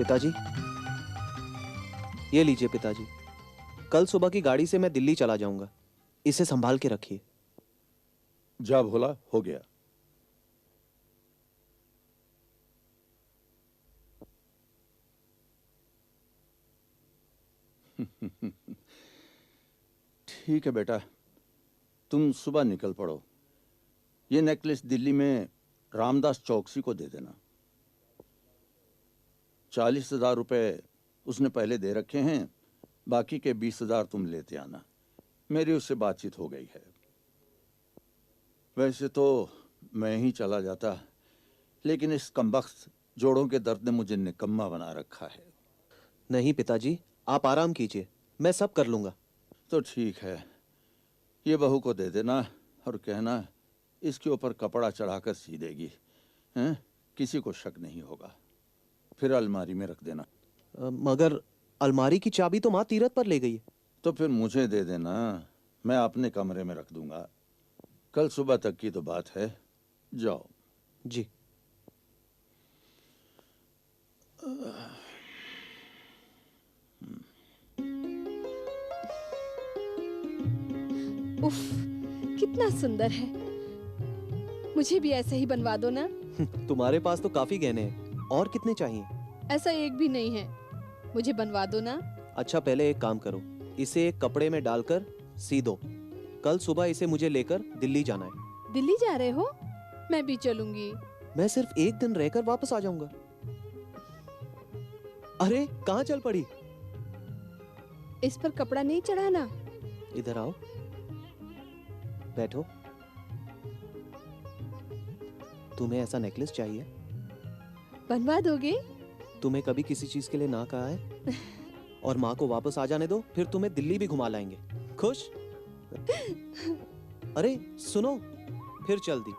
पिताजी, ये लीजिए पिताजी। कल सुबह की गाड़ी से मैं दिल्ली चला जाऊंगा। इसे संभाल के रखिए। जा भोला, हो गया। ठीक है बेटा, तुम सुबह निकल पड़ो। ये नेकलेस दिल्ली में रामदास चौकसी को दे देना। 40,000 रुपए उसने पहले दे रखे हैं, बाकी के 20,000 तुम लेते आना। मेरी उससे बातचीत हो गई है। वैसे तो मैं ही चला जाता, लेकिन इस कमबख्त जोड़ों के दर्द ने मुझे निकम्मा बना रखा है। नहीं पिताजी, आप आराम कीजिए, मैं सब कर लूंगा। तो ठीक है, ये बहू को दे देना और कहना इसके ऊपर कपड़ा चढ़ाकर सी देगी, हैं? किसी को शक नहीं होगा। फिर अलमारी में रख देना। मगर अलमारी की चाबी तो माँ तीरथ पर ले गई है। तो फिर मुझे दे देना, मैं अपने कमरे में रख दूंगा। कल सुबह तक की तो बात है, जाओ। जी। उफ, कितना सुंदर है। मुझे भी ऐसे ही बनवा दो ना। तुम्हारे पास तो काफी गहने हैं, और कितने चाहिए? ऐसा एक भी नहीं है, मुझे बनवा दो ना। अच्छा, पहले एक काम करो, इसे एक कपड़े में डालकर सी दो। कल सुबह इसे मुझे लेकर दिल्ली जाना है। दिल्ली जा रहे हो? मैं भी चलूंगी। मैं सिर्फ एक दिन रहकर वापस आ जाऊंगा। अरे कहाँ चल पड़ी? इस पर कपड़ा नहीं चढ़ाना। इधर आओ, बैठो। तुम्हें ऐसा नेकलेस चाहिए? बनवा दोगे? तुम्हें कभी किसी चीज के लिए ना कहा है? और माँ को वापस आ जाने दो, फिर तुम्हें दिल्ली भी घुमा लाएंगे। खुश? अरे सुनो, फिर चल दी।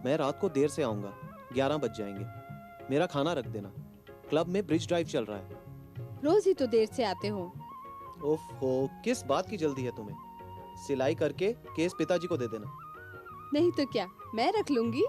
मैं रात को देर से आऊंगा, 11 बज जाएंगे। मेरा खाना रख देना। क्लब में ब्रिज ड्राइव चल रहा है। रोज ही तो देर से आते हो। ओफो, किस बात की जल्दी है तुम्हें? सिलाई करके केस पिताजी को दे देना। नहीं तो क्या, मैं रख लूंगी।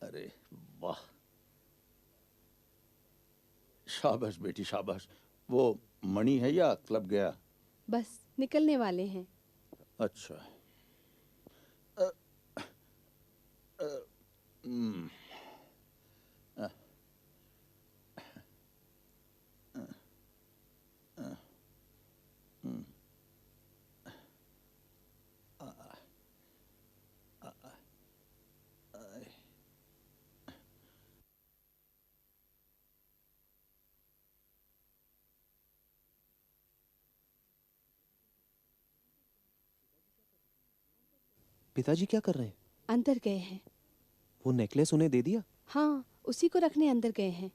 अरे वाह, शाबाश बेटी शाबाश। वो मणि है या क्लब गया? बस निकलने वाले हैं। अच्छा। अ, अ, हम्म, अ, अ, अ, हम्म, अ, अ, अ, पिताजी क्या कर रहे हैं? अंदर गए हैं। वो नेकलेस उन्हें दे दिया? हाँ, उसी को रखने अंदर गए हैं।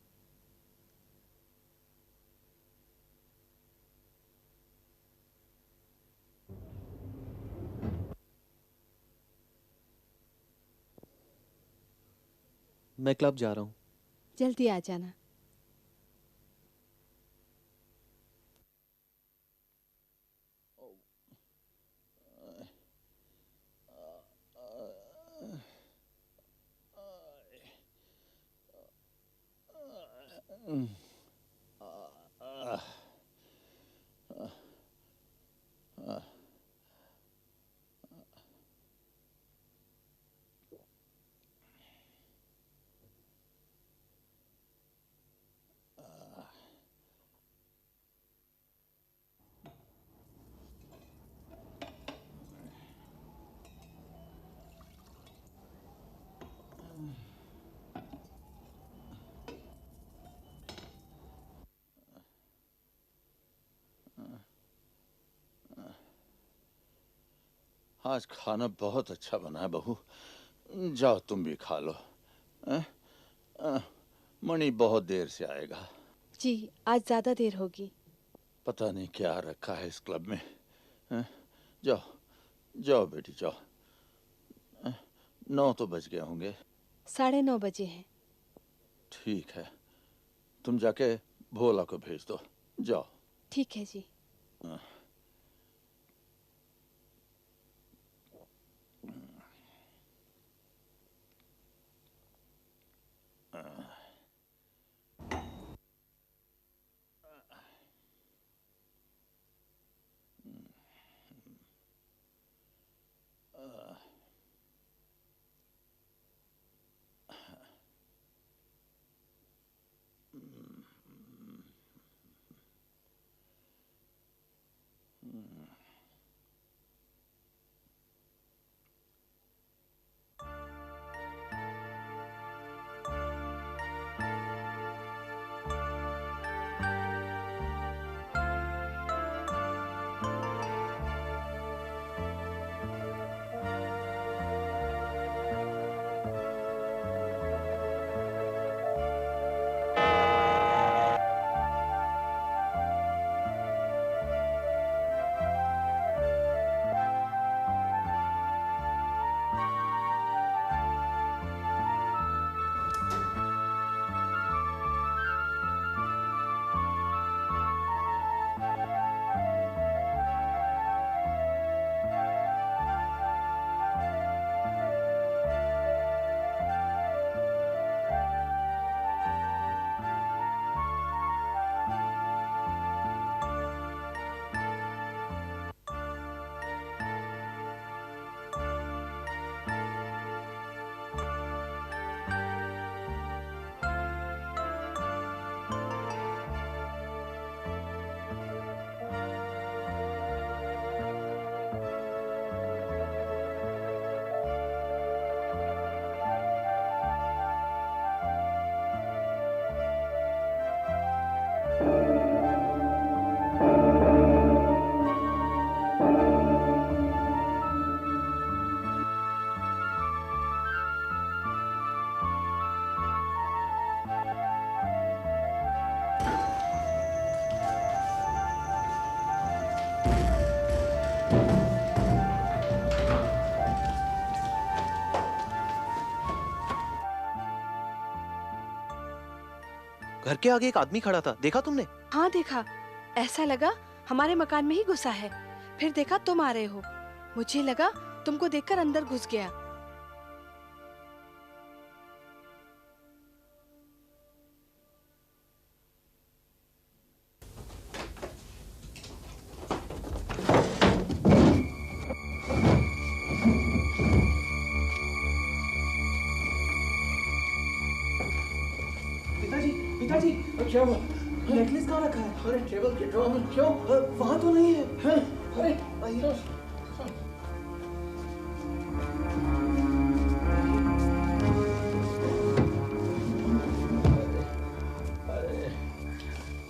मैं क्लब जा रहा हूँ। जल्दी आ जाना। आज खाना बहुत अच्छा बना है बहू। जाओ तुम भी खा लो। हैं? मणि बहुत देर से आएगा। जी, आज ज्यादा देर होगी। पता नहीं क्या रखा है इस क्लब में। हैं? जाओ जाओ बेटी जाओ। 9 तो बज गए होंगे। 9:30 बजे हैं। ठीक है, तुम जाके भोला को भेज दो। जाओ। ठीक है जी। घर के आगे एक आदमी खड़ा था, देखा तुमने? हाँ देखा। ऐसा लगा हमारे मकान में ही घुसा है। फिर देखा तुम आ रहे हो। मुझे लगा तुमको देखकर अंदर घुस गया। पिताजी, पिताजी, क्या हुआ? नेकलेस कहाँ रखा है? अरे टेबल के ड्रॉर में। क्यों? वहाँ तो नहीं है। हैं? अरे आइए।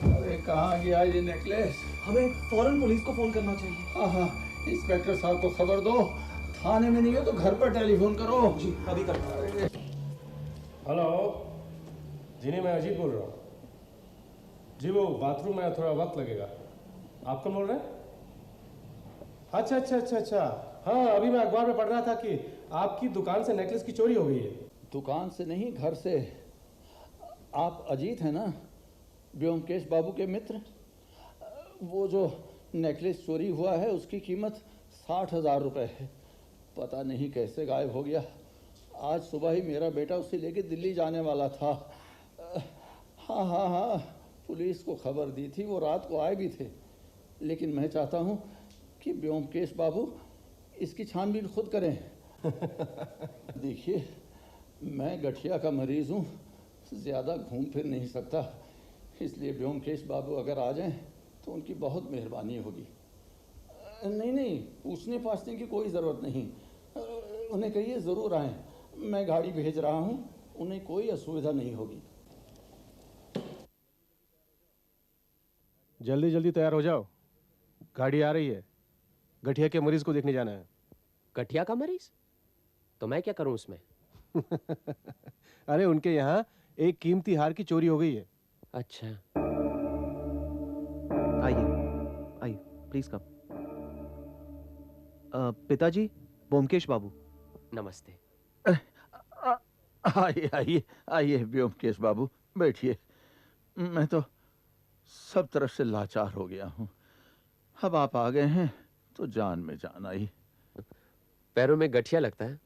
अरे कहाँ गया ये नेकलेस? हमें फौरन पुलिस को फोन करना चाहिए। हाँ हाँ, इंस्पेक्टर साहब को खबर दो। थाने में नहीं हो तो घर पर टेलीफोन करो। जी, अभी करता हूँ। हेलो जी, नहीं मैं अजीत बोल रहा हूँ जी। वो बाथरूम में थोड़ा वक्त लगेगा। आप कौन बोल रहे हैं? अच्छा अच्छा अच्छा अच्छा, हाँ अभी मैं अखबार में पढ़ रहा था कि आपकी दुकान से नेकलेस की चोरी हो गई है। दुकान से नहीं, घर से। आप अजीत हैं ना, व्योमकेश बाबू के मित्र? वो जो नेकलेस चोरी हुआ है उसकी कीमत 60,000 रुपये है। पता नहीं कैसे गायब हो गया। आज सुबह ही मेरा बेटा उसे लेके दिल्ली जाने वाला था। हाँ हाँ हाँ, पुलिस को खबर दी थी, वो रात को आए भी थे। लेकिन मैं चाहता हूँ कि व्योमकेश बाबू इसकी छानबीन खुद करें। देखिए, मैं गठिया का मरीज़ हूँ, ज़्यादा घूम फिर नहीं सकता। इसलिए व्योमकेश बाबू अगर आ जाएं तो उनकी बहुत मेहरबानी होगी। नहीं नहीं, पूछने पाछने की कोई ज़रूरत नहीं। उन्हें कहिए ज़रूर आएं। मैं गाड़ी भेज रहा हूँ, उन्हें कोई असुविधा नहीं होगी। जल्दी जल्दी तैयार हो जाओ, गाड़ी आ रही है। गठिया के मरीज को देखने जाना है। गठिया का मरीज? तो मैं क्या करूं उसमें? अरे उनके यहाँ एक कीमती हार की चोरी हो गई है। अच्छा। आइए आइए, प्लीज कम। पिताजी, ब्योमकेश बाबू। नमस्ते। आइए आइए आइए ब्योमकेश बाबू, बैठिए। मैं तो सब तरफ से लाचार हो गया हूँ। अब आप आ गए हैं तो जान में जान आई। पैरों में गठिया लगता है?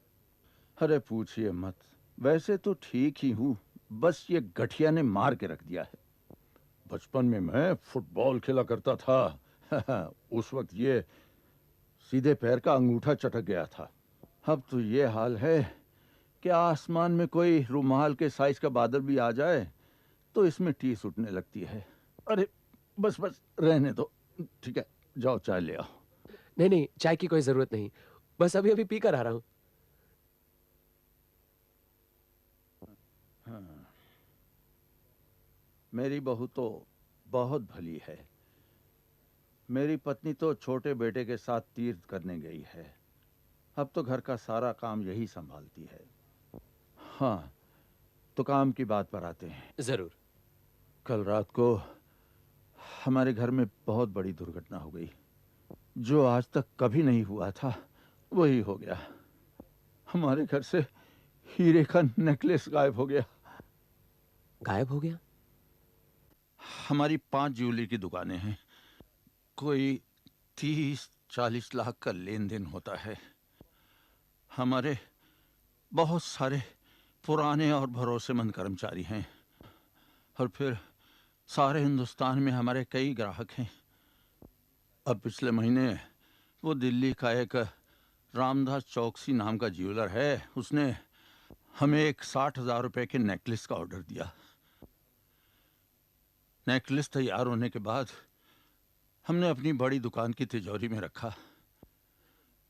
अरे पूछिए मत, वैसे तो ठीक ही हूँ, बस ये गठिया ने मार के रख दिया है। बचपन में मैं फुटबॉल खेला करता था उस वक्त ये सीधे पैर का अंगूठा चटक गया था। अब तो ये हाल है कि आसमान में कोई रुमाल के साइज का बादल भी आ जाए तो इसमें टीस उठने लगती है। अरे बस बस रहने दो, ठीक है, जाओ चाय ले आओ। नहीं नहीं, चाय की कोई जरूरत नहीं, बस अभी अभी पी कर आ रहा हूं। हाँ। मेरी बहू तो बहुत भली है। मेरी पत्नी तो छोटे बेटे के साथ तीर्थ करने गई है। अब तो घर का सारा काम यही संभालती है। हाँ, तो काम की बात पर आते हैं। जरूर। कल रात को हमारे घर में बहुत बड़ी दुर्घटना हो गई। जो आज तक कभी नहीं हुआ था वही हो गया। हमारे घर से हीरे का नेकलेस गायब हो गया। गायब हो गया? हमारी 5 ज्वेलरी की दुकानें हैं। कोई 30-40 लाख का लेन देन होता है। हमारे बहुत सारे पुराने और भरोसेमंद कर्मचारी हैं, और फिर सारे हिंदुस्तान में हमारे कई ग्राहक हैं। अब पिछले महीने वो दिल्ली का एक रामदास चौकसी नाम का ज्वेलर है, उसने हमें एक 60,000 रुपए के नेकलेस का ऑर्डर दिया। नेकलेस तैयार होने के बाद हमने अपनी बड़ी दुकान की तिजोरी में रखा।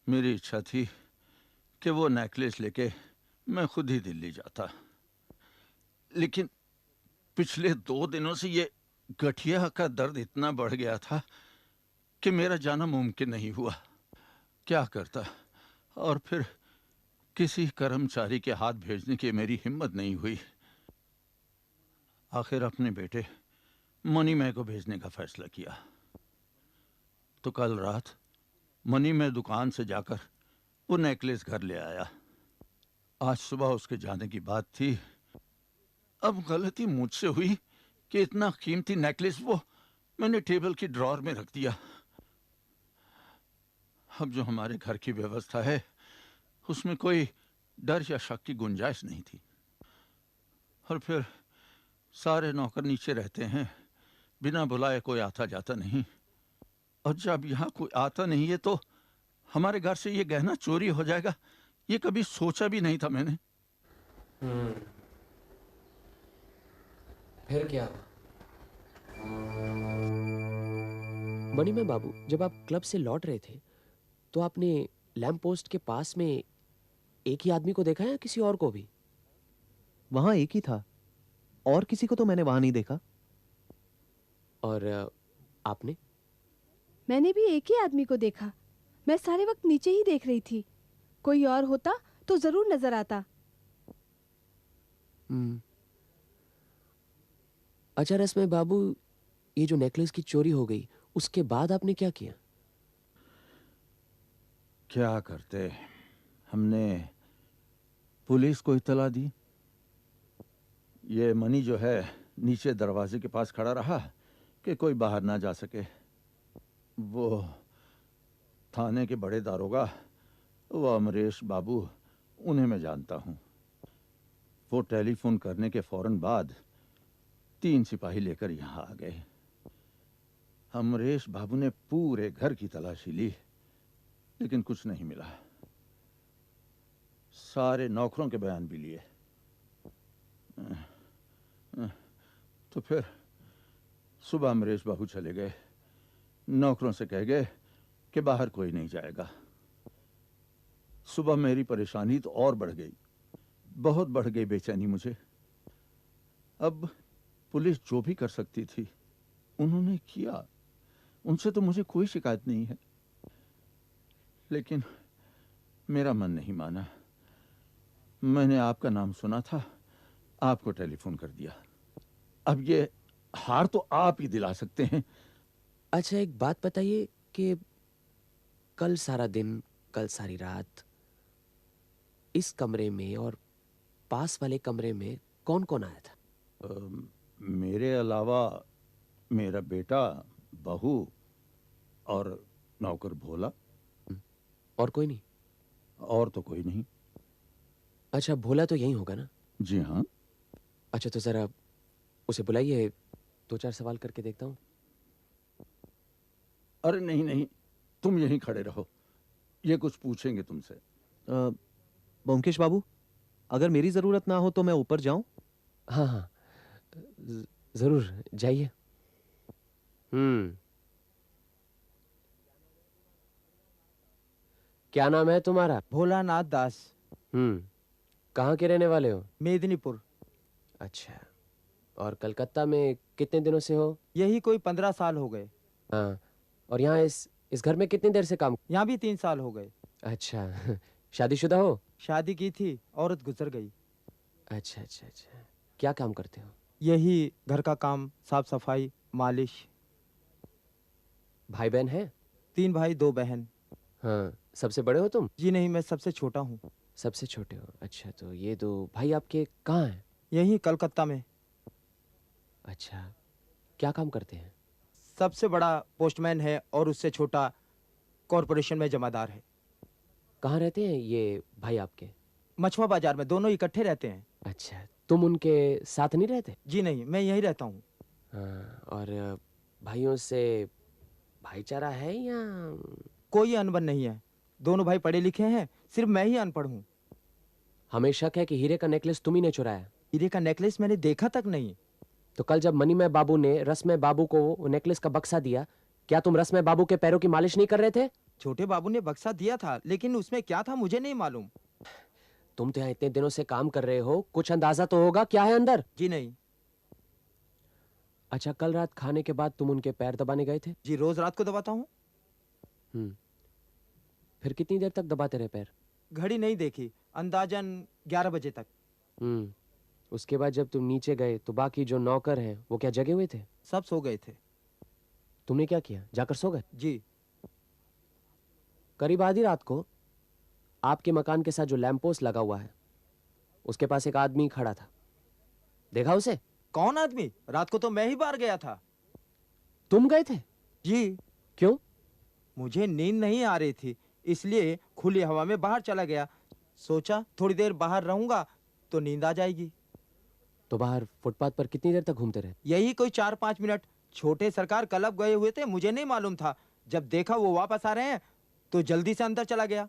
मेरी इच्छा थी कि वो नेकलेस लेके मैं खुद ही दिल्ली जाता, लेकिन पिछले 2 दिनों से ये गठिया का दर्द इतना बढ़ गया था कि मेरा जाना मुमकिन नहीं हुआ। क्या करता, और फिर किसी कर्मचारी के हाथ भेजने की मेरी हिम्मत नहीं हुई। आखिर अपने बेटे मनीमय को भेजने का फैसला किया। तो कल रात मनीमय दुकान से जाकर वो नेकलेस घर ले आया। आज सुबह उसके जाने की बात थी। अब गलती मुझसे हुई कि इतना कीमती नेकलेस वो मैंने टेबल की ड्रॉर में रख दिया। अब जो हमारे घर की व्यवस्था है उसमें कोई डर या शक की गुंजाइश नहीं थी। और फिर सारे नौकर नीचे रहते हैं, बिना बुलाए कोई आता जाता नहीं। और जब यहाँ कोई आता नहीं है तो हमारे घर से ये गहना चोरी हो जाएगा, ये कभी सोचा भी नहीं था मैंने। फिर क्या हुआ? मणिमय बाबू, जब आप क्लब से लौट रहे थे तो आपने लैंप पोस्ट के पास में एक ही आदमी को देखा या किसी और को भी? वहां एक ही था, और किसी को तो मैंने वहां नहीं देखा। और आपने? मैंने भी एक ही आदमी को देखा। मैं सारे वक्त नीचे ही देख रही थी। कोई और होता तो जरूर नजर आता। अच्छा रसमय बाबू, ये जो नेकलेस की चोरी हो गई उसके बाद आपने क्या किया? क्या करते, हमने पुलिस को इत्तला दी। ये मनी जो है नीचे दरवाजे के पास खड़ा रहा कि कोई बाहर ना जा सके। वो थाने के बड़े दारोगा, वो अमरेश बाबू, उन्हें मैं जानता हूँ। वो टेलीफोन करने के फौरन बाद 3 सिपाही लेकर यहाँ आ गए। अमरेश बाबू ने पूरे घर की तलाशी ली, लेकिन कुछ नहीं मिला। सारे नौकरों के बयान भी लिए। तो फिर सुबह अमरेश बाबू चले गए, नौकरों से कह गए कि बाहर कोई नहीं जाएगा। सुबह मेरी परेशानी तो और बढ़ गई, बहुत बढ़ गई बेचैनी मुझे। अब पुलिस जो भी कर सकती थी उन्होंने किया, उनसे तो मुझे कोई शिकायत नहीं है। लेकिन मेरा मन नहीं माना। मैंने आपका नाम सुना था, आपको टेलीफोन कर दिया। अब ये हार तो आप ही दिला सकते हैं। अच्छा एक बात बताइए कि कल सारा दिन, कल सारी रात इस कमरे में और पास वाले कमरे में कौन कौन आया था? मेरे अलावा मेरा बेटा, बहू और नौकर भोला। और कोई नहीं? और तो कोई नहीं। अच्छा भोला तो यही होगा ना? जी हाँ। अच्छा तो जरा उसे बुलाइए, 2-4 सवाल करके देखता हूँ। अरे नहीं नहीं, तुम यहीं खड़े रहो, ये कुछ पूछेंगे तुमसे। ब्योमकेश बाबू, अगर मेरी जरूरत ना हो तो मैं ऊपर जाऊं? हाँ हाँ जरूर जाइए। क्या नाम है तुम्हारा? भोलानाथ दास। कहाँ के रहने वाले हो? मेदिनीपुर। अच्छा, और कलकत्ता में कितने दिनों से हो? यही कोई 15 साल हो गए। हाँ, और यहाँ इस घर में कितनी देर से काम? यहाँ भी 3 साल हो गए। अच्छा शादीशुदा हो? शादी की थी, औरत गुजर गई। अच्छा अच्छा अच्छा, क्या काम करते हो? यही घर का काम, साफ सफाई, मालिश। भाई बहन है? 3 भाई 2 बहन। हाँ, सबसे बड़े हो तुम? जी नहीं, मैं सबसे छोटा हूँ। सबसे छोटे हो? अच्छा, तो ये 2 भाई आपके कहाँ हैं? यही कलकत्ता में। अच्छा, क्या काम करते हैं? सबसे बड़ा पोस्टमैन है और उससे छोटा कॉरपोरेशन में जमादार है। कहाँ रहते हैं ये भाई आपके? मछुआ बाजार में, दोनों इकट्ठे रहते हैं। अच्छा, तुम उनके साथ नहीं रहते? जी नहीं, मैं यहीं रहता हूँ। हाँ, और भाइयों से भाईचारा है या? कोई अनबन नहीं है, दोनों भाई पढ़े लिखे हैं, सिर्फ मैं ही अनपढ़ हूँ। हमें शक है कि हीरे का नेकलेस तुम ही ने चुराया। हीरे का नेकलेस मैंने देखा तक नहीं। तो कल जब मनीमय बाबू ने रसमय बाबू को वो नेकलेस का बक्सा दिया, क्या तुम रसमय बाबू के पैरों की मालिश नहीं कर रहे थे? छोटे बाबू ने बक्सा दिया था, लेकिन उसमें क्या था मुझे नहीं मालूम। तुम तो यहाँ इतने दिनों से काम कर रहे हो, कुछ अंदाजा तो होगा क्या है अंदर? जी नहीं। अच्छा, कल रात खाने के बाद तुम उनके पैर दबाने गए थे? जी, रोज रात को दबाता हूँ। फिर कितनी देर तक दबाते रहे पैर? घड़ी नहीं देखी, अंदाजन 11 बजे तक। उसके बाद जब तुम नीचे गए तो बाकी जो नौकर हैं वो क्या जगे हुए थे? सब सो गए थे। तुमने क्या किया, जाकर सो गए? जी। करीब आधी रात को आपके मकान के साथ जो लैंप पोस्ट लगा हुआ है उसके पास एक आदमी खड़ा था, देखा उसे? कौन आदमी? रात को तो मैं ही बाहर गया था। तुम गए थे? जी। क्यों? मुझे नींद नहीं आ रही थी, इसलिए खुली हवा में बाहर चला गया। सोचा थोड़ी देर बाहर रहूंगा तो नींद आ जाएगी। तो बाहर फुटपाथ पर कितनी देर तक घूमते रहे? यही कोई 4-5 मिनट। छोटे सरकार क्लब गए हुए थे, मुझे नहीं मालूम था। जब देखा वो वापस आ रहे हैं तो जल्दी से अंदर चला गया।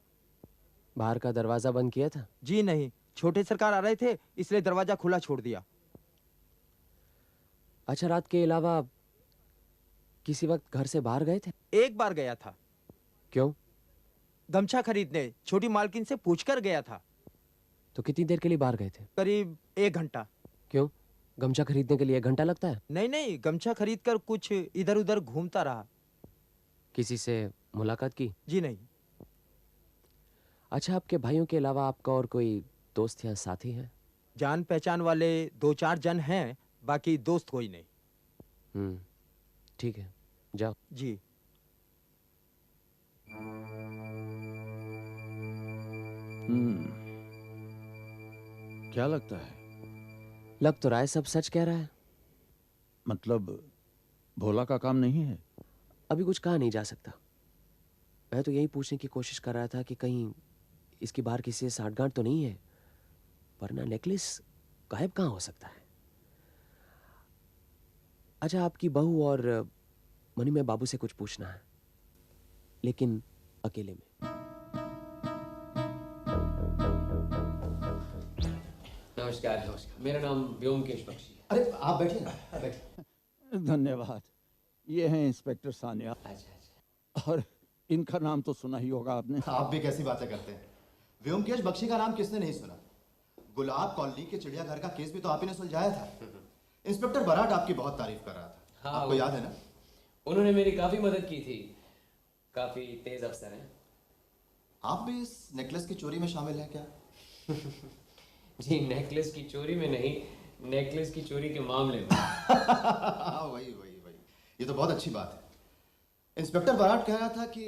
बाहर का दरवाजा बंद किया था? जी नहीं, छोटे सरकार आ रहे थे इसलिए दरवाजा खुला छोड़ दिया। अच्छा, रात के अलावा किसी वक्त घर से बाहर गए थे? एक बार गया था। क्यों? गमछा खरीदने छोटी मालकिन से पूछकर गया था। तो कितनी देर के लिए बाहर गए थे? करीब 1 घंटा। क्यों, गमछा खरीदने के लिए 1 घंटा लगता है? नहीं नहीं, गमछा खरीदकर कुछ इधर उधर घूमता रहा। किसी से मुलाकात की? जी नहीं। अच्छा, आपके भाइयों के अलावा आपका और कोई दोस्त या साथी है? जान पहचान वाले 2-4 जन हैं, बाकी दोस्त कोई नहीं। ठीक है, जाओ। जी। क्या लगता है? लग तो रहा है सब सच कह रहा है। मतलब भोला का काम नहीं है? अभी कुछ कहा नहीं जा सकता। मैं तो यही पूछने की कोशिश कर रहा था कि कहीं इसकी बाहर किसी से साठगांठ तो नहीं है, वरना नेकलेस गायब कहाँ हो सकता है। अच्छा, आपकी बहू और मनीमय बाबू से कुछ पूछना है, लेकिन अकेले में। नमस्कार। नमस्कार, मेरा नाम व्योमकेश बख्शी। अरे आप बैठिए ना, बैठिए। धन्यवाद। ये हैं इंस्पेक्टर सानिया। अच्छा। और इनका नाम तो सुना ही होगा आपने। आप भी कैसी बातें करते हैं? व्योमकेश बख्शी का नाम किसने नहीं सुना? गुलाब कॉलोनी के चिड़ियाघर का केस भी तो आप ही ने सुलझाया था। इंस्पेक्टर बराट आपकी बहुत तारीफ कर रहा था। हाँ, आपको याद है ना? उन्होंने मेरी काफी मदद की थी। काफी तेज अफसर हैं। आप भी इस नेकलेस की चोरी में शामिल हैं क्या? जी नेकलेस की चोरी में नहीं, नेकलेस की चोरी के मामले में। वही वही वही, ये तो बहुत अच्छी बात है। इंस्पेक्टर बराट कह रहा था कि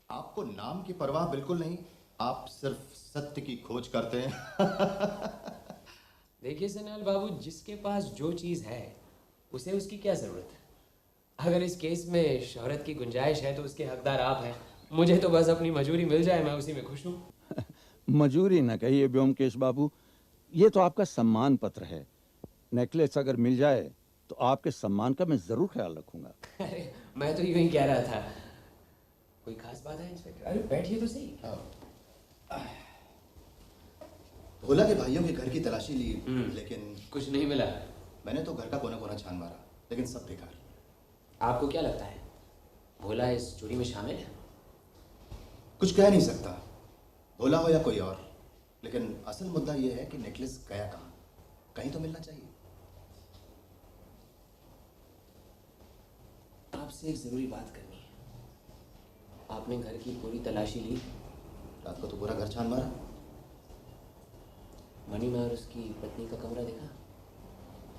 आपको नाम की परवाह बिल्कुल नहीं, आप सिर्फ सत्य की खोज करते हैं। देखिए सन्याल बाबू, जिसके पास जो चीज़ है उसे उसकी क्या ज़रूरत है। अगर इस केस में शोहरत की गुंजाइश है तो उसके हकदार आप हैं। मुझे तो बस अपनी मजूरी मिल जाए, मैं उसी में खुश हूँ। मजूरी न कहिए व्योमकेश बाबू, ये तो आपका सम्मान पत्र है। नेकलेस अगर मिल जाए तो आपके सम्मान का मैं जरूर ख्याल रखूंगा। अरे मैं तो यूं ही कह रहा था। कोई खास बात है इंस्पेक्टर? अरे बैठिए तो सही। भोला के भाइयों के घर की तलाशी ली, लेकिन कुछ नहीं मिला। मैंने तो घर का कोना कोना छान मारा, लेकिन सब बेकार। आपको क्या लगता है भोला इस चोरी में शामिल है? कुछ कह नहीं सकता, भोला हो या कोई और, लेकिन असल मुद्दा यह है कि नेकलेस गया कहाँ? कहीं तो मिलना चाहिए। आपसे एक जरूरी बात करनी है। आपने घर की पूरी तलाशी ली? रात को तो पूरा घर छान मारा। मणि में और उसकी पत्नी का कमरा देखा?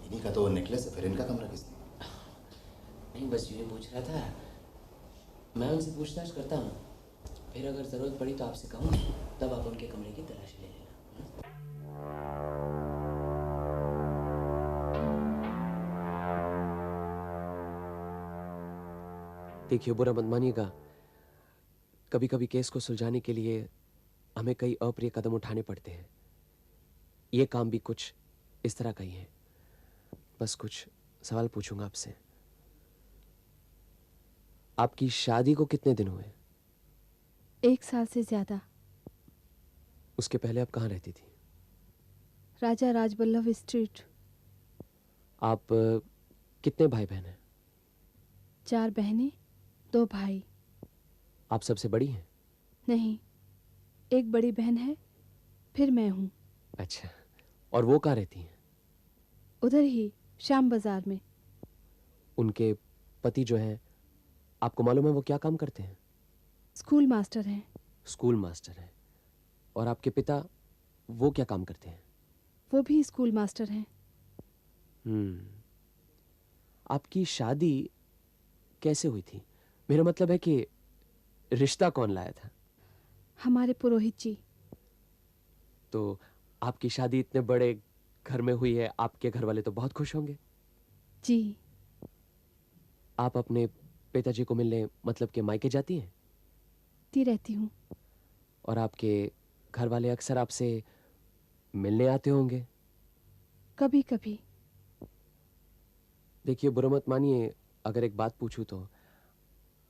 इन्हीं का तो नेकलेस है, फिर इनका कमरा किसने? नहीं, बस ये पूछ रहा था। मैं उनसे पूछताछ करता हूँ, फिर अगर जरूरत पड़ी तो आपसे कहूँ, तब आप उनके कमरे की तलाशी ले लेना। देखिए, बुरा मत मानिएगा, कभी कभी केस को सुलझाने के लिए हमें कई अप्रिय कदम उठाने पड़ते हैं। ये काम भी कुछ इस तरह का ही है। बस कुछ सवाल पूछूंगा आपसे। आपकी शादी को कितने दिन हुए? 1 साल से ज्यादा। उसके पहले आप कहाँ रहती थी? राजा राजबल्लभ स्ट्रीट। आप कितने भाई बहन हैं? 4 बहनें, 2 भाई। आप सबसे बड़ी हैं? नहीं, एक बड़ी बहन है, फिर मैं हूँ। अच्छा, और वो कहाँ रहती हैं? उधर ही श्याम बाजार में। उनके पति जो हैं, आपको मालूम है वो क्या काम करते हैं? स्कूल मास्टर हैं। स्कूल मास्टर हैं। और आपके पिता, वो क्या काम करते हैं? वो भी स्कूल मास्टर हैं। आपकी शादी कैसे हुई थी? मेरा मतलब है कि रिश्ता कौन लाया था? हमारे पुरोहित जी। तो आपकी शादी इतने बड़े घर में हुई है, आपके घर वाले तो बहुत खुश होंगे। जी। आप अपने पिताजी को मिलने मतलब के मायके जाती हैं? रहती हूँ। और आपके घर वाले अक्सर आपसे मिलने आते होंगे? कभी कभी। देखिए, बुरा मत मानिए अगर एक बात पूछूं तो,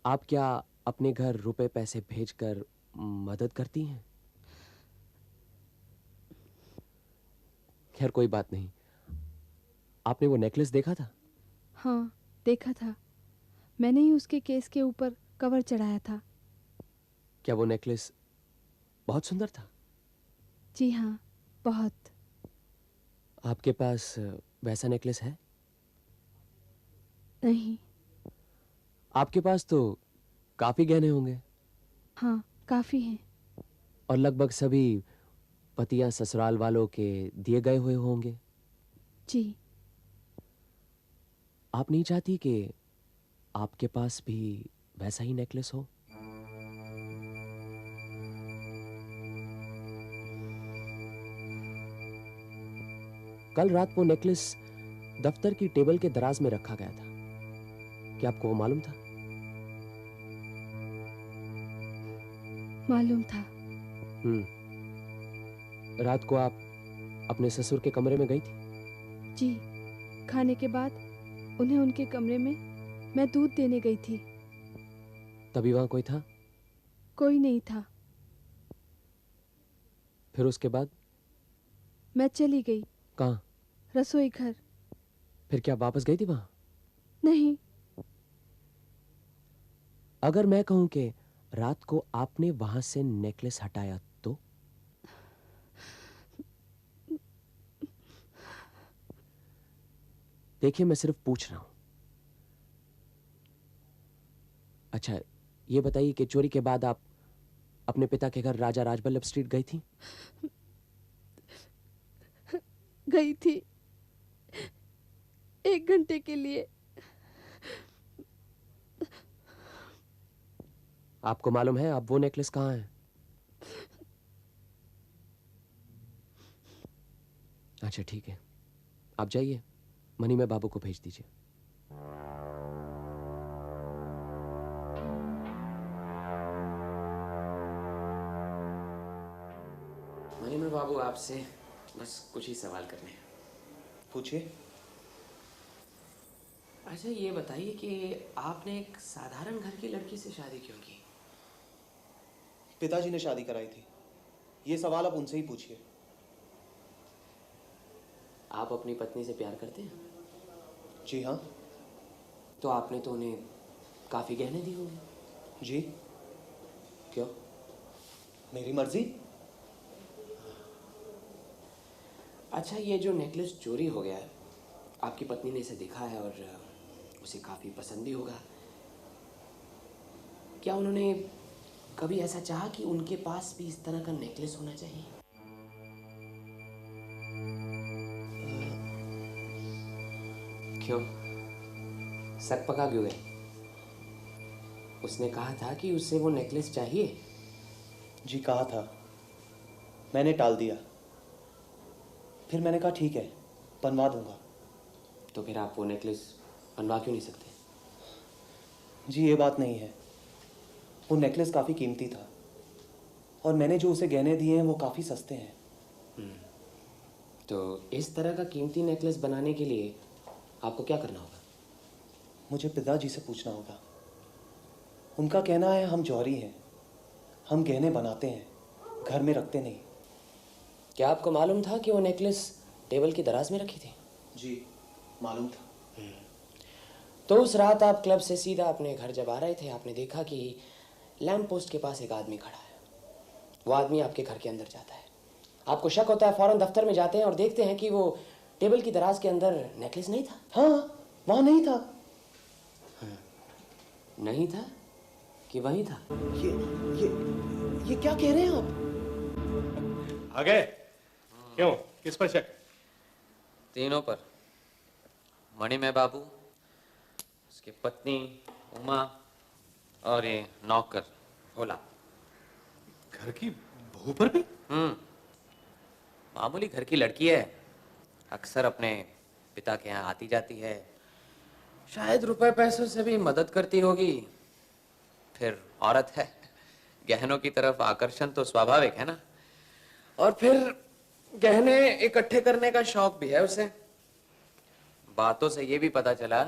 आप क्या अपने घर रुपए पैसे भेजकर मदद करती हैं? खैर कोई बात नहीं। आपने वो नेकलेस देखा था? हाँ, देखा था। मैंने ही उसके केस के ऊपर कवर चढ़ाया था। क्या वो नेकलेस बहुत सुंदर था? जी हाँ, बहुत। आपके पास वैसा नेकलेस है? नहीं। आपके पास तो काफी गहने होंगे। हाँ, काफी हैं। और लगभग सभी पतियां ससुराल वालों के दिए गए हुए होंगे। जी। आप नहीं चाहती कि आपके पास भी वैसा ही नेकलेस हो? कल रात वो नेकलेस दफ्तर की टेबल के दराज में रखा गया था। क्या आपको वो मालूम था? मालूम था। रात को आप अपने ससुर के कमरे में गई थी? जी, खाने के बाद उन्हें उनके कमरे में मैं दूध देने गई थी। तभी वहां कोई था? कोई नहीं था। फिर उसके बाद? मैं चली गई। कहाँ? रसोई घर। फिर क्या वापस गई थी वहां? नहीं। अगर मैं कहूं कि रात को आपने वहां से नेकलेस हटाया तो? देखिए, मैं सिर्फ पूछ रहा हूं। अच्छा, ये बताइए कि चोरी के बाद आप अपने पिता के घर राजा राजबल्लभ स्ट्रीट गई थी? गई थी 1 घंटे के लिए। आपको मालूम है अब वो नेकलेस कहाँ है? अच्छा ठीक है, आप जाइए, मनी में बाबू को भेज दीजिए। मनी में बाबू, आपसे बस कुछ ही सवाल करने हैं। पूछिए। अच्छा ये बताइए कि आपने एक साधारण घर की लड़की से शादी क्यों की? पिताजी ने शादी कराई थी। ये सवाल आप उनसे ही पूछिए। आप अपनी पत्नी से प्यार करते हैं? जी हाँ। तो आपने तो उन्हें काफी गहने दिए होंगे। जी। क्यों? मेरी मर्जी। अच्छा ये जो नेकलेस चोरी हो गया है, आपकी पत्नी ने इसे देखा है और उसे काफी पसंद भी होगा। क्या उन्होंने कभी ऐसा चाहा कि उनके पास भी इस तरह का नेकलेस होना चाहिए? क्यों? सक पका क्यों गए? उसने कहा था कि उसे वो नेकलेस चाहिए। जी कहा था, मैंने टाल दिया। फिर मैंने कहा ठीक है, बनवा दूंगा। तो फिर आप वो नेकलेस बनवा क्यों नहीं सकते? जी ये बात नहीं है, वो नेकलेस काफ़ी कीमती था और मैंने जो उसे गहने दिए हैं वो काफ़ी सस्ते हैं। तो इस तरह का कीमती नेकलेस बनाने के लिए आपको क्या करना होगा? मुझे पिताजी से पूछना होगा। उनका कहना है हम जौहरी हैं, हम गहने बनाते हैं, घर में रखते नहीं। क्या आपको मालूम था कि वो नेकलेस टेबल की दराज में रखी थी? जी मालूम था। तो उस रात आप क्लब से सीधा अपने घर जब आ रहे थे, आपने देखा कि लैंप पोस्ट के पास एक आदमी खड़ा है। वो आदमी आपके घर के अंदर जाता है। आपको शक होता है, फौरन दफ्तर में जाते हैं और देखते हैं कि वो टेबल की दराज के अंदर नेकलेस नहीं था। हाँ, वहाँ नहीं था। नहीं था कि वहीं था? ये क्या कह रहे हैं आप? आ गए? क्यों, किस पर शक? तीनों पर। मणि में बाबू, उसकी पत्नी उमा और ये नौकर भोला। घर की बहू पर भी? मामूली घर की लड़की है, अक्सर अपने पिता के यहाँ आती जाती है, शायद रुपए पैसों से भी मदद करती होगी। फिर औरत है, गहनों की तरफ आकर्षण तो स्वाभाविक है ना। और फिर गहने इकट्ठे करने का शौक भी है उसे। बातों से ये भी पता चला,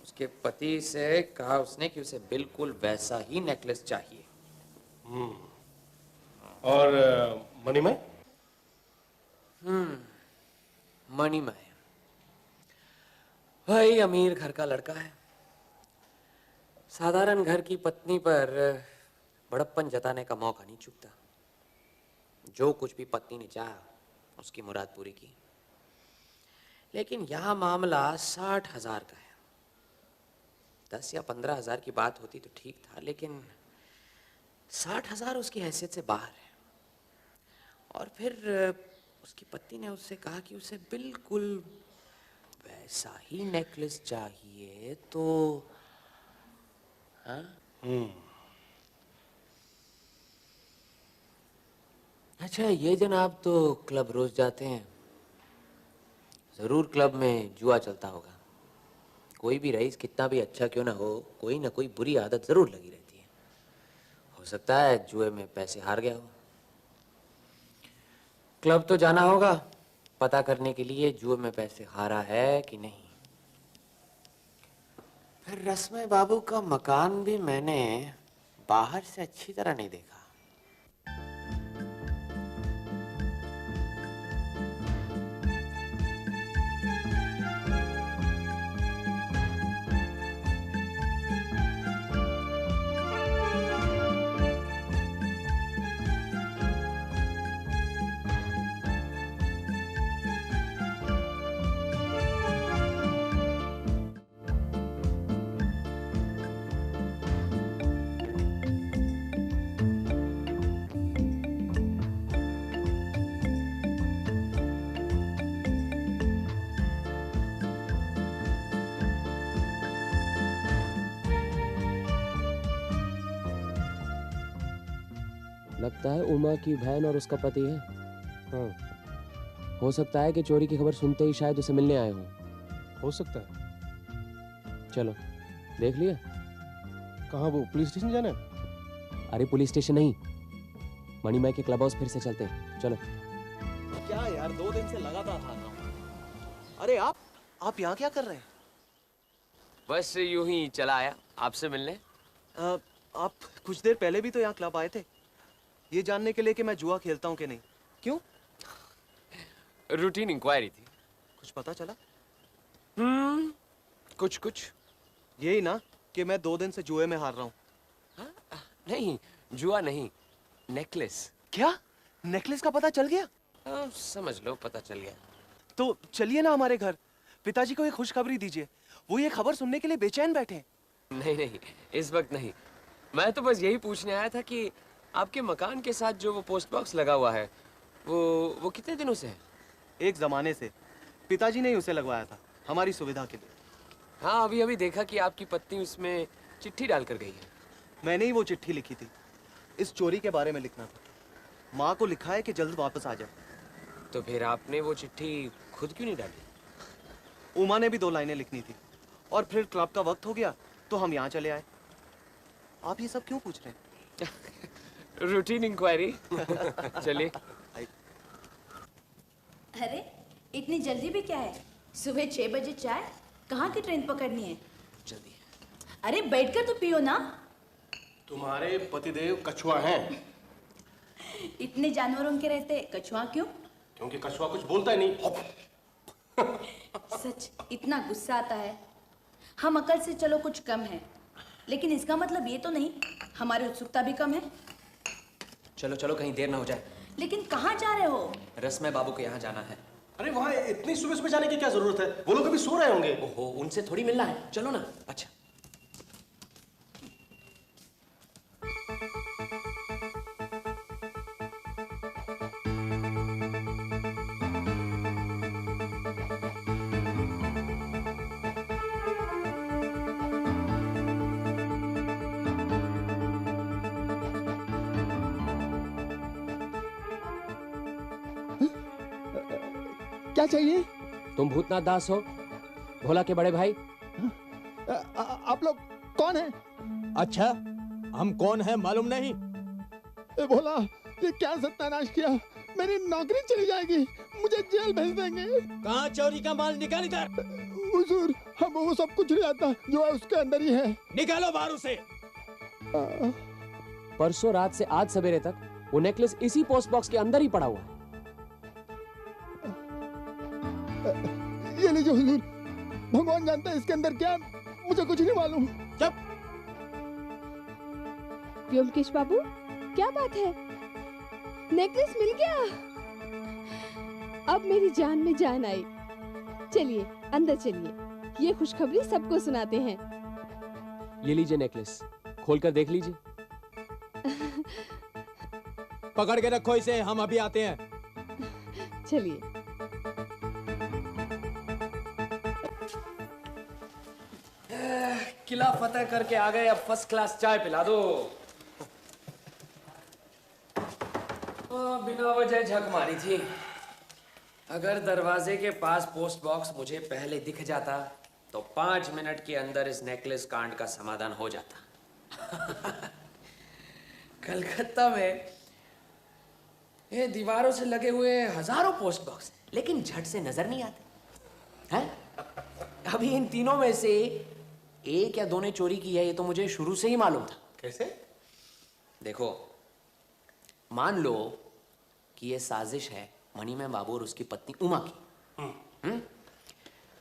उसके पति से कहा उसने कि उसे बिल्कुल वैसा ही नेकलेस चाहिए। और मणिमय? मणिमय भाई अमीर घर का लड़का है। साधारण घर की पत्नी पर बड़प्पन जताने का मौका नहीं चूकता। जो कुछ भी पत्नी ने चाहा उसकी मुराद पूरी की। लेकिन यह मामला 60,000 का है। 10 या 15,000 की बात होती तो ठीक था, लेकिन 60,000 उसकी हैसियत से बाहर है। और फिर उसकी पत्नी ने उससे कहा कि उसे बिल्कुल वैसा ही नेकलेस चाहिए। तो हाँ? अच्छा ये जनाब तो क्लब रोज जाते हैं, जरूर क्लब में जुआ चलता होगा। कोई भी रईस कितना भी अच्छा क्यों ना हो, कोई ना कोई बुरी आदत जरूर लगी रहती है। हो सकता है जुए में पैसे हार गया हो। क्लब तो जाना होगा पता करने के लिए जुए में पैसे हारा है कि नहीं। फिर रस्मे बाबू का मकान भी मैंने बाहर से अच्छी तरह नहीं देखा। लगता है उमा की बहन और उसका पति है। हाँ, हो सकता है कि चोरी की खबर सुनते ही शायद उसे मिलने आए हों। हो सकता है। चलो देख लिया। कहाँ, वो पुलिस स्टेशन जाना है? अरे पुलिस स्टेशन नहीं, मणिमय के क्लब हाउस फिर से चलते हैं। चलो। क्या यार, 2 दिन से लगातार हार रहा हूँ। अरे आप यहाँ क्या कर रहे हैं? बस यूं ही चला आया आपसे मिलने। आप कुछ देर पहले भी तो यहाँ क्लब आए थे, ये जानने के लिए कि मैं जुआ खेलता हूँ कि नहीं। क्यों? रूटीन इंक्वायरी थी। कुछ पता चला? कुछ यही ना कि मैं 2 दिन से जुए में हार रहा हूँ। नहीं, जुआ नहीं, नेकलेस। क्या? नेकलेस का पता चल गया? समझ लो पता चल गया। तो चलिए ना हमारे घर, पिताजी को एक खुशखबरी दीजिए। वो ये खबर सुनने के लिए बेचैन बैठे हैं। नहीं, इस वक्त नहीं। मैं तो बस यही पूछने आया था कि आपके मकान के साथ जो वो पोस्ट बॉक्स लगा हुआ है वो कितने दिनों से है? एक जमाने से पिताजी ने ही उसे लगवाया था, हमारी सुविधा के लिए। हाँ, अभी देखा कि आपकी पत्नी उसमें चिट्ठी डालकर गई है। मैंने ही वो चिट्ठी लिखी थी। इस चोरी के बारे में लिखना था। माँ को लिखा है कि जल्द वापस आ जाए। तो फिर आपने वो चिट्ठी खुद क्यों नहीं डाली? उमा ने भी 2 लाइनें लिखनी थी और फिर क्लब का वक्त हो गया तो हम यहाँ चले आए। आप ये सब क्यों पूछ रहे हैं? Routine inquiry. चलिए। अरे इतनी जल्दी भी क्या है? सुबह 6 बजे चाय, कहाँ की ट्रेन पकड़नी है? जल्दी। अरे बैठकर तो पियो ना। तुम्हारे पतिदेव कछुआ हैं। इतने जानवरों के रहते कछुआ क्यों? क्योंकि कछुआ कुछ बोलता ही नहीं। सच इतना गुस्सा आता है। हम अकल से चलो कुछ कम है, लेकिन इसका मतलब ये तो नहीं हमारी उत्सुकता भी कम है। चलो कहीं देर ना हो जाए। लेकिन कहाँ जा रहे हो? रसमय बाबू के यहाँ जाना है। अरे वहाँ इतनी सुबह सुबह जाने की क्या जरूरत है? वो लोग अभी सो रहे होंगे। ओहो, उनसे थोड़ी मिलना है। चलो ना। अच्छा। क्या चाहिए? तुम भूतनाथ दास हो, भोला के बड़े भाई? आप लोग कौन हैं? अच्छा, हम कौन हैं मालूम नहीं? भोला, ये क्या सत्यानाश किया? मेरी नौकरी चली जाएगी, मुझे जेल भेज देंगे। कहाँ चोरी का माल? निकाल इधर। हुजूर, हम वो सब कुछ नहीं आता जो है उसके अंदर ही है। निकालो बाहर उसे। परसों रात से आज सवेरे तक वो नेकलेस इसी पोस्ट बॉक्स के अंदर ही पड़ा हुआ है। ये लीजिए हुजूर, भगवान जानता है इसके अंदर क्या, मुझे कुछ नहीं मालूम। चुप। व्योमकेश बाबू, क्या बात है? नेकलेस मिल गया। अब मेरी जान में जान आई। चलिए अंदर चलिए, ये खुशखबरी सबको सुनाते हैं। ये लीजिए नेकलेस, खोलकर देख लीजिए। पकड़ के रखो इसे, हम अभी आते हैं। चलिए। किला फतेह करके आ गए, अब फर्स्ट क्लास चाय पिला दो। बिना वजह झक मारी थी। अगर दरवाजे के पास पोस्ट बॉक्स मुझे पहले दिख जाता तो 5 मिनट के अंदर इस नेकलेस कांड का समाधान हो जाता। कलकत्ता में ये दीवारों से लगे हुए हजारों पोस्ट बॉक्स, लेकिन झट से नजर नहीं आते हैं। अभी इन तीनों में से एक या 2 ने चोरी की है, ये तो मुझे शुरू से ही मालूम था। कैसे? देखो, मान लो कि ये साजिश है मणिमय बाबू और उसकी पत्नी उमा की।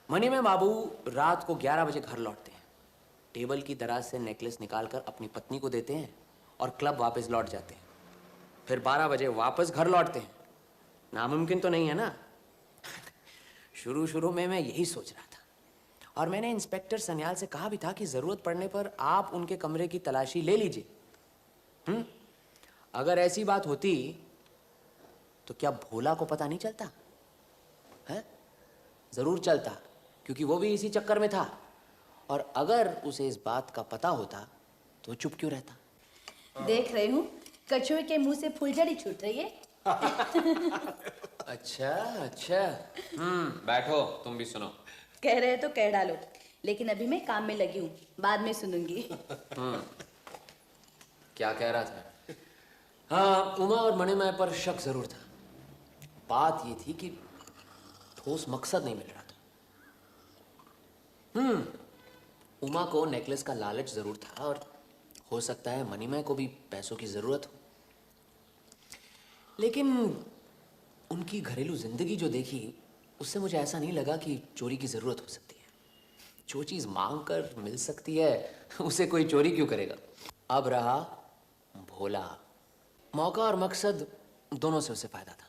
मणिमय बाबू रात को 11 बजे घर लौटते हैं, टेबल की दराज से नेकलेस निकालकर अपनी पत्नी को देते हैं और क्लब वापस लौट जाते हैं। फिर 12 बजे वापस घर लौटते हैं। नामुमकिन तो नहीं है ना? शुरू शुरू में मैं यही सोच रहा था, और मैंने इंस्पेक्टर सन्याल से कहा भी था कि जरूरत पड़ने पर आप उनके कमरे की तलाशी ले लीजिए। अगर ऐसी बात होती तो क्या भोला को पता नहीं चलता? है? जरूर चलता, क्योंकि वो भी इसी चक्कर में था। और अगर उसे इस बात का पता होता तो चुप क्यों रहता? देख रही हूँ कछुए के मुंह से फुलझड़ी छूट रही है। अच्छा अच्छा। बैठो, तुम भी सुनो। कह रहे तो कह डालो, लेकिन अभी मैं काम में लगी हूँ, बाद में सुनूंगी। क्या कह रहा था? हाँ, उमा और मणिमय पर शक जरूर था। बात ये थी कि ठोस मकसद नहीं मिल रहा था। उमा को नेकलेस का लालच जरूर था और हो सकता है मणिमय को भी पैसों की जरूरत हो, लेकिन उनकी घरेलू जिंदगी जो देखी उससे मुझे ऐसा नहीं लगा कि चोरी की जरूरत हो सकती है। जो चीज मांग कर मिल सकती है उसे कोई चोरी क्यों करेगा। अब रहा भोला। मौका और मकसद दोनों से उसे फायदा था।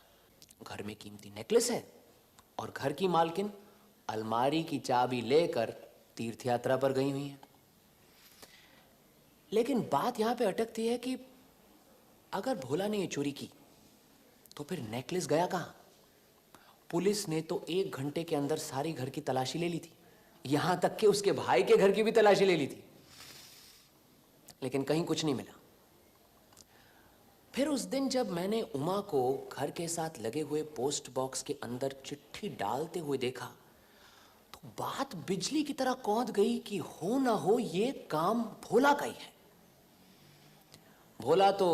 घर में कीमती नेकलेस है और घर की मालकिन अलमारी की चाबी लेकर तीर्थ यात्रा पर गई हुई है। लेकिन बात यहां पे अटकती है कि अगर भोला ने ये चोरी की तो फिर नेकलेस गया कहां? पुलिस ने तो 1 घंटे के अंदर सारी घर की तलाशी ले ली थी, यहां तक कि उसके भाई के घर की भी तलाशी ले ली थी, लेकिन कहीं कुछ नहीं मिला। फिर उस दिन जब मैंने उमा को घर के साथ लगे हुए पोस्ट बॉक्स के अंदर चिट्ठी डालते हुए देखा तो बात बिजली की तरह कौंध गई कि हो ना हो ये काम भोला का ही है। भोला तो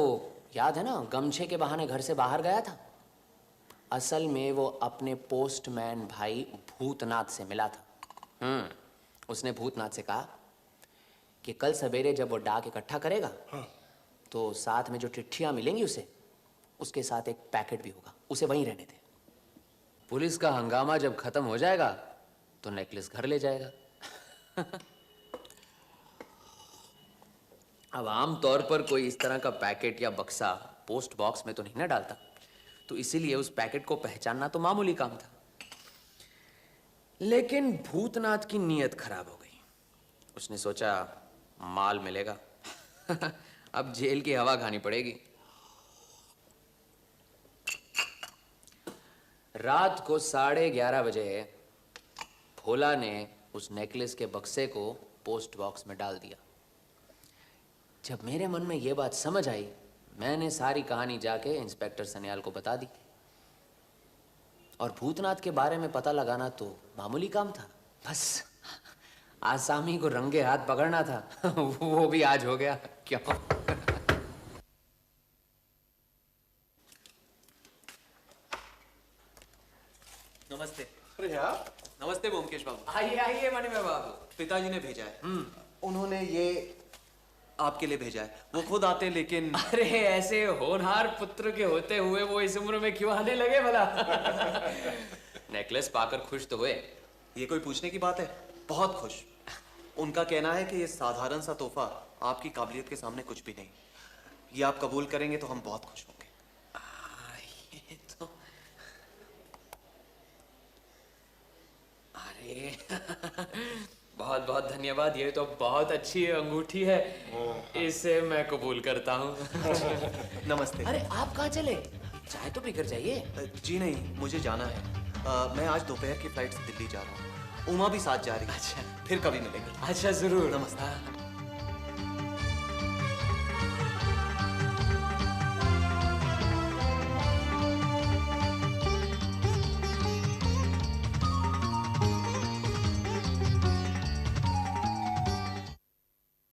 याद है ना, गमछे के बहाने घर से बाहर गया था। असल में वो अपने पोस्टमैन भाई भूतनाथ से मिला था। उसने भूतनाथ से कहा कि कल सवेरे जब वो डाक इकट्ठा करेगा तो साथ में जो चिट्ठियां मिलेंगी उसे, उसके साथ एक पैकेट भी होगा, उसे वहीं रहने दे। पुलिस का हंगामा जब खत्म हो जाएगा तो नेकलेस घर ले जाएगा। अब आम तौर पर कोई इस तरह का पैकेट या बक्सा पोस्ट बॉक्स में तो नहीं ना डालता, तो इसीलिए उस पैकेट को पहचानना तो मामूली काम था। लेकिन भूतनाथ की नीयत खराब हो गई। उसने सोचा माल मिलेगा, अब जेल की हवा खानी पड़ेगी। रात को 11:30 बजे भोला ने उस नेकलेस के बक्से को पोस्ट बॉक्स में डाल दिया। जब मेरे मन में यह बात समझ आई, मैंने सारी कहानी जाके इंस्पेक्टर सन्याल को बता दी। और भूतनाथ के बारे में पता लगाना तो मामूली काम था, बस आसामी को रंगे हाथ पकड़ना था। वो भी आज हो गया। क्यों? नमस्ते। अरे यार, नमस्ते ब्योमकेश बाबू। आइए आइए मणिमय बाबू। पिताजी ने भेजा है। उन्होंने ये आपके लिए भेजा है। वो खुद आते लेकिन अरे ऐसे होनहार पुत्र के होते हुए वो इस उम्र में क्यों आने लगे भला? नेकलेस पाकर खुश तो हुए। ये कोई पूछने की बात है? बहुत खुश। उनका कहना है कि ये साधारण सा तोहफा आपकी काबिलियत के सामने कुछ भी नहीं। ये आप कबूल करेंगे तो हम बहुत खुश होंगे। ये तो अरे बहुत बहुत धन्यवाद। ये तो बहुत अच्छी अंगूठी है, इसे मैं कबूल करता हूँ। नमस्ते। अरे आप कहाँ चले? चाय तो पीकर जाइए। जी नहीं, मुझे जाना है। मैं आज दोपहर की फ्लाइट से दिल्ली जा रहा हूँ। उमा भी साथ जा रही है। अच्छा, फिर कभी मिलेंगे। अच्छा जरूर। नमस्ते।